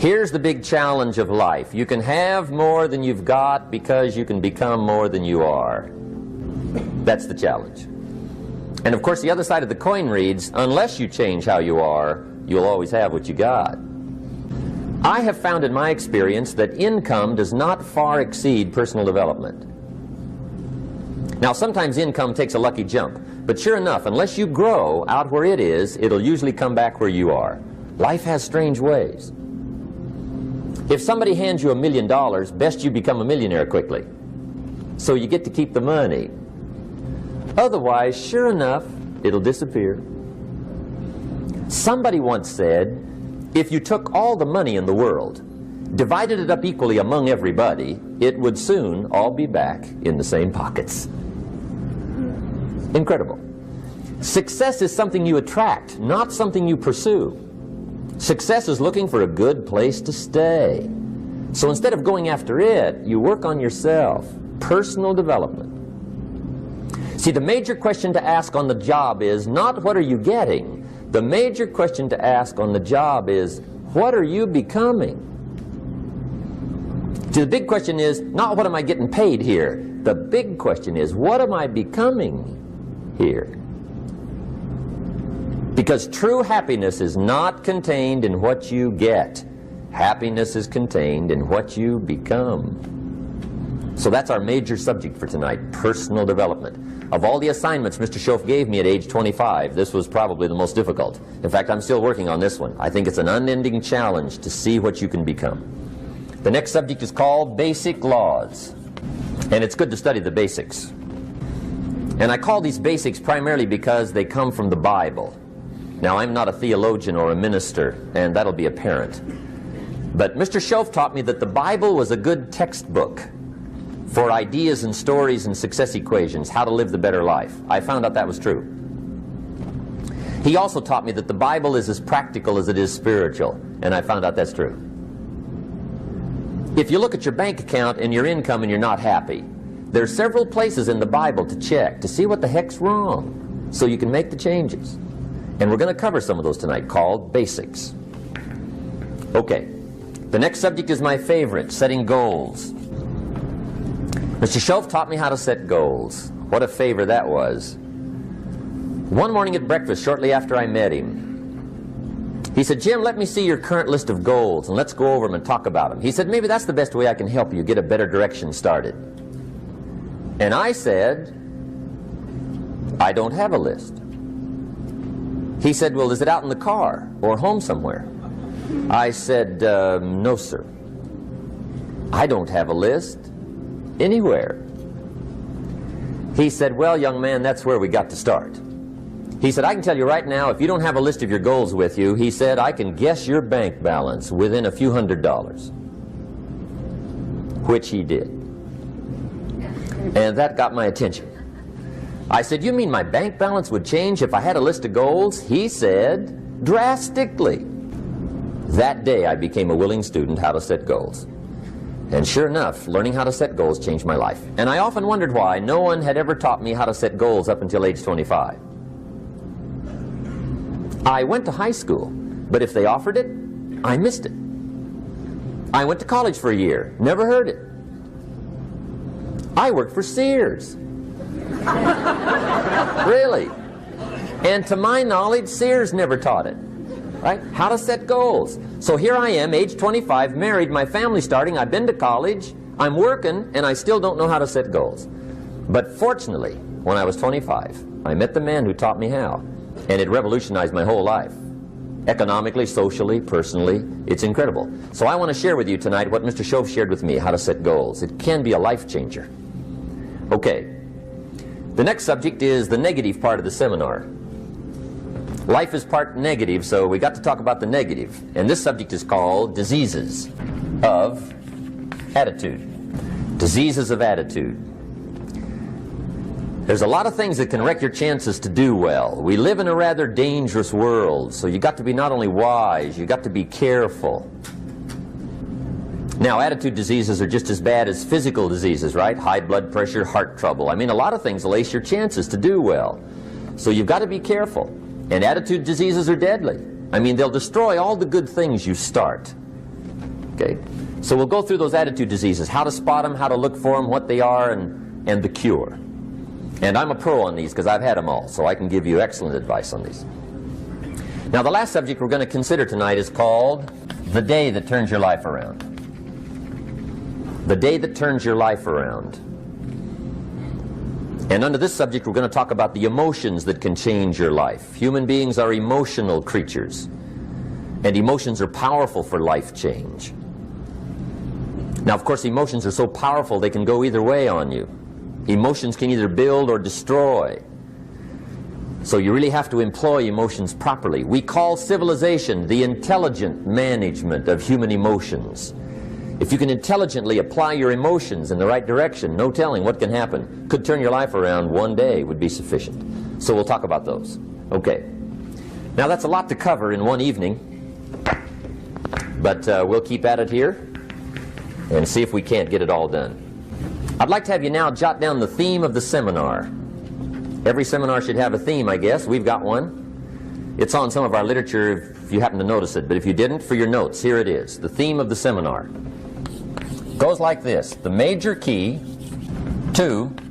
Here's the big challenge of life. You can have more than you've got because you can become more than you are. That's the challenge. And of course the other side of the coin reads, unless you change how you are, you'll always have what you got. I have found in my experience that income does not far exceed personal development. Now sometimes income takes a lucky jump, but sure enough, unless you grow out where it is, it'll usually come back where you are. Life has strange ways. If somebody hands you $1 million, best you become a millionaire quickly, so you get to keep the money. Otherwise, sure enough, it'll disappear. Somebody once said, if you took all the money in the world, divided it up equally among everybody, it would soon all be back in the same pockets. Incredible. Success is something you attract, not something you pursue. Success is looking for a good place to stay. So instead of going after it, you work on yourself. Personal development. See, the major question to ask on the job is not what are you getting. The major question to ask on the job is what are you becoming? See, the big question is not what am I getting paid here. The big question is what am I becoming here? Because true happiness is not contained in what you get. Happiness is contained in what you become. So that's our major subject for tonight, personal development. Of all the assignments Mr. Schoaf gave me at age 25, this was probably the most difficult. In fact, I'm still working on this one. I think it's an unending challenge to see what you can become. The next subject is called Basic Laws. And it's good to study the basics. And I call these basics primarily because they come from the Bible. Now, I'm not a theologian or a minister, and that'll be apparent. But Mr. Schoaf taught me that the Bible was a good textbook for ideas and stories and success equations, how to live the better life. I found out that was true. He also taught me that the Bible is as practical as it is spiritual, and I found out that's true. If you look at your bank account and your income and you're not happy, there are several places in the Bible to check to see what the heck's wrong so you can make the changes. And we're going to cover some of those tonight, called basics. Okay, the next subject is my favorite, setting goals. Mr. Schoaf taught me how to set goals. What a favor that was. One morning at breakfast, shortly after I met him, he said, Jim, let me see your current list of goals and let's go over them and talk about them. He said, maybe that's the best way I can help you get a better direction started. And I said, I don't have a list. He said, well, is it out in the car or home somewhere? I said, no, sir. I don't have a list anywhere. He said, well, young man, that's where we got to start. He said, I can tell you right now, if you don't have a list of your goals with you, he said, I can guess your bank balance within a few $100s. Which he did. And that got my attention. I said, you mean my bank balance would change if I had a list of goals? He said, drastically. That day I became a willing student how to set goals. And sure enough, learning how to set goals changed my life. And I often wondered why no one had ever taught me how to set goals up until age 25. I went to high school, but if they offered it, I missed it. I went to college for a year, never heard it. I worked for Sears. Really. And to my knowledge, Sears never taught it. Right? How to set goals. So here I am, age 25, married, my family's starting, I've been to college, I'm working, and I still don't know how to set goals. But fortunately, when I was 25, I met the man who taught me how, and it revolutionized my whole life. Economically, socially, personally, it's incredible. So I want to share with you tonight what Mr. Schoaf shared with me, how to set goals. It can be a life changer. Okay. The next subject is the negative part of the seminar. Life is part negative, so we got to talk about the negative. And this subject is called diseases of attitude. Diseases of attitude. There's a lot of things that can wreck your chances to do well. We live in a rather dangerous world, so you got to be not only wise, you got to be careful. Now, attitude diseases are just as bad as physical diseases, right? High blood pressure, heart trouble. I mean, a lot of things will ace your chances to do well. So you've got to be careful. And attitude diseases are deadly. I mean, they'll destroy all the good things you start. Okay? So we'll go through those attitude diseases, how to spot them, how to look for them, what they are, and the cure. And I'm a pro on these because I've had them all, so I can give you excellent advice on these. Now, the last subject we're going to consider tonight is called the day that turns your life around. The day that turns your life around. And under this subject, we're going to talk about the emotions that can change your life. Human beings are emotional creatures, and emotions are powerful for life change. Now, of course, emotions are so powerful they can go either way on you. Emotions can either build or destroy. So you really have to employ emotions properly. We call civilization the intelligent management of human emotions. If you can intelligently apply your emotions in the right direction, no telling what can happen. Could turn your life around one day would be sufficient. So we'll talk about those. Okay. Now that's a lot to cover in one evening, but we'll keep at it here and see if we can't get it all done. I'd like to have you now jot down the theme of the seminar. Every seminar should have a theme, I guess. We've got one. It's on some of our literature if you happen to notice it, but if you didn't, for your notes, here it is. The theme of the seminar goes like this: the major key to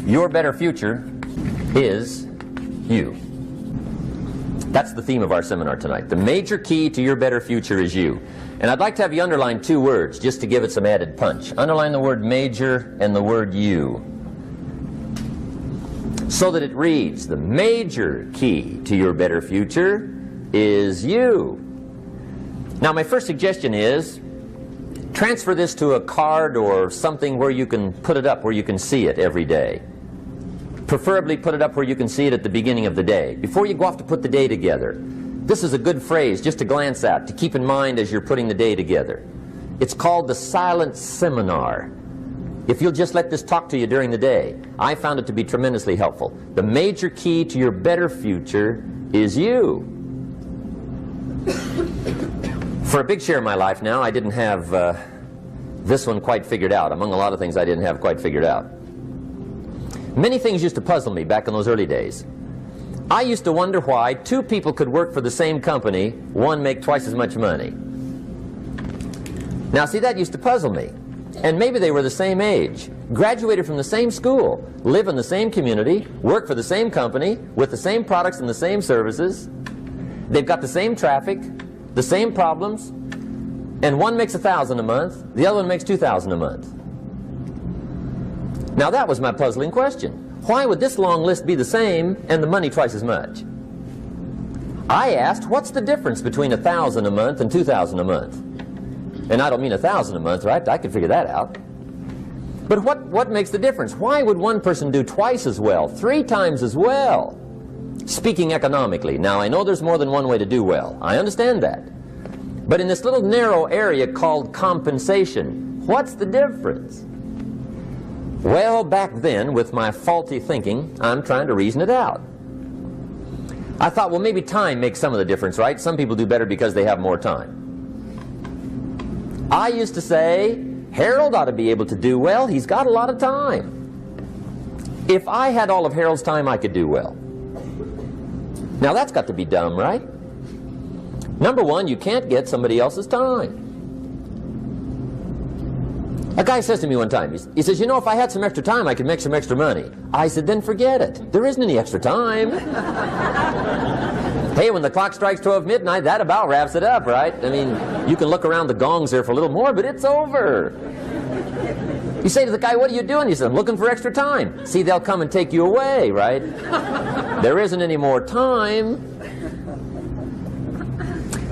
your better future is you. That's the theme of our seminar tonight. The major key to your better future is you. And I'd like to have you underline two words just to give it some added punch. Underline the word major and the word you, so that it reads, the major key to your better future is you. Now, my first suggestion is transfer this to a card or something where you can put it up, where you can see it every day. Preferably put it up where you can see it at the beginning of the day, before you go off to put the day together. This is a good phrase just to glance at, to keep in mind as you're putting the day together. It's called the silent seminar. If you'll just let this talk to you during the day, I found it to be tremendously helpful. The major key to your better future is you. For a big share of my life now, I didn't have this one quite figured out. Among a lot of things I didn't have quite figured out. Many things used to puzzle me back in those early days. I used to wonder why two people could work for the same company, one make twice as much money. Now, see, that used to puzzle me. And maybe they were the same age, graduated from the same school, live in the same community, work for the same company, with the same products and the same services. They've got the same traffic, the same problems, and one makes $1,000 a month, the other one makes $2,000 a month. Now that was my puzzling question. Why would this long list be the same and the money twice as much? I asked, what's the difference between $1,000 a month and $2,000 a month? And I don't mean $1,000 a month, right? I could figure that out. But what makes the difference? Why would one person do twice as well, 3 times as well? Speaking economically. Now, I know there's more than one way to do well. I understand that. But in this little narrow area called compensation, what's the difference? Well, back then, with my faulty thinking, I'm trying to reason it out. I thought, well, maybe time makes some of the difference, right? Some people do better because they have more time. I used to say, Harold ought to be able to do well. He's got a lot of time. If I had all of Harold's time, I could do well. Now, that's got to be dumb, right? Number one, you can't get somebody else's time. A guy says to me one time, he says, you know, if I had some extra time, I could make some extra money. I said, then forget it. There isn't any extra time. Hey, when the clock strikes 12 midnight, that about wraps it up, right? I mean, you can look around the gongs there for a little more, but it's over. You say to the guy, what are you doing? He says, I'm looking for extra time. See, they'll come and take you away, right? There isn't any more time.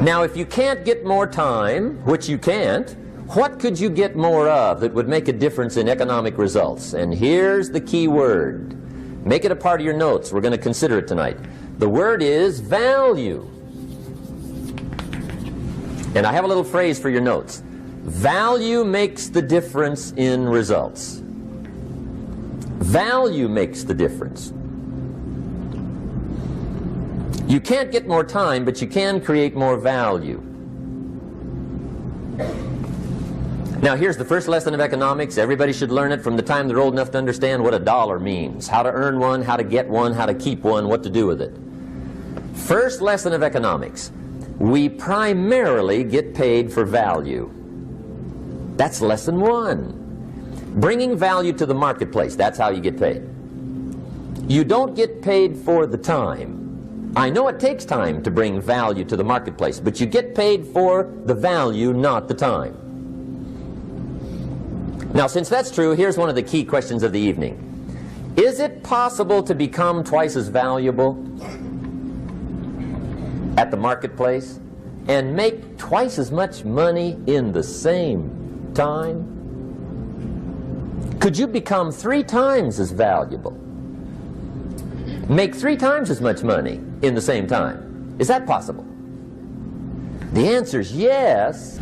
Now, if you can't get more time, which you can't, what could you get more of that would make a difference in economic results? And here's the key word. Make it a part of your notes. We're going to consider it tonight. The word is value. And I have a little phrase for your notes. Value makes the difference in results. Value makes the difference. You can't get more time, but you can create more value. Now, here's the first lesson of economics. Everybody should learn it from the time they're old enough to understand what a dollar means, how to earn one, how to get one, how to keep one, what to do with it. First lesson of economics. We primarily get paid for value. That's lesson 1. Bringing value to the marketplace, that's how you get paid. You don't get paid for the time. I know it takes time to bring value to the marketplace, but you get paid for the value, not the time. Now, since that's true, here's one of the key questions of the evening. Is it possible to become twice as valuable at the marketplace and make twice as much money in the same time? Could you become 3 times as valuable? Make 3 times as much money in the same time? Is that possible? The answer is yes.